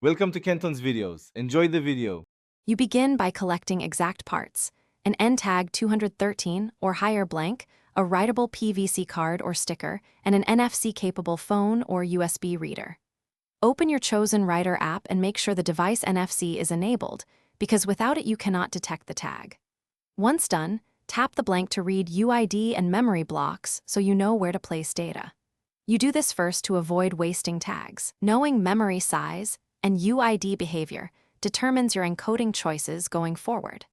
Welcome to Kenton's videos. Enjoy the video. You begin by collecting exact parts: an N-tag 213 or higher blank, a writable PVC card or sticker, and an NFC-capable phone or USB reader. Open your chosen writer app and make sure the device NFC is enabled, because without it you cannot detect the tag. Once done, tap the blank to read UID and memory blocks so you know where to place data. You do this first to avoid wasting tags. Knowing memory size and UID behavior determines your encoding choices going forward.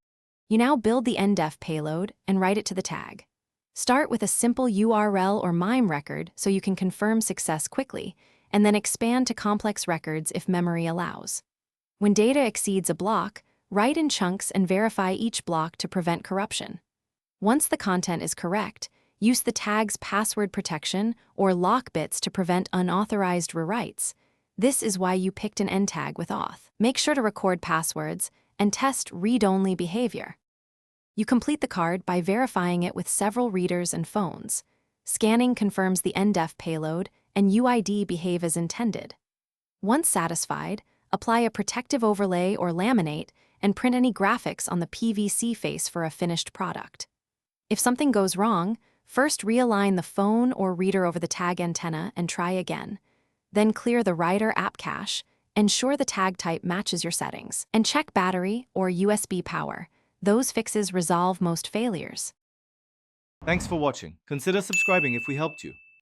You now build the NDEF payload and write it to the tag. Start with a simple URL or MIME record so you can confirm success quickly, and then expand to complex records if memory allows. When data exceeds a block, write in chunks and verify each block to prevent corruption. Once the content is correct, use the tag's password protection or lock bits to prevent unauthorized rewrites. This is why you picked an N tag with auth. Make sure to record passwords and test read-only behavior. You complete the card by verifying it with several readers and phones. Scanning confirms the NDEF payload and UID behave as intended. Once satisfied, apply a protective overlay or laminate and print any graphics on the PVC face for a finished product. If something goes wrong, first realign the phone or reader over the tag antenna and try again. Then clear the writer app cache, ensure the tag type matches your settings, and check battery or USB power. Those fixes resolve most failures. Thanks for watching. Consider subscribing if we helped you.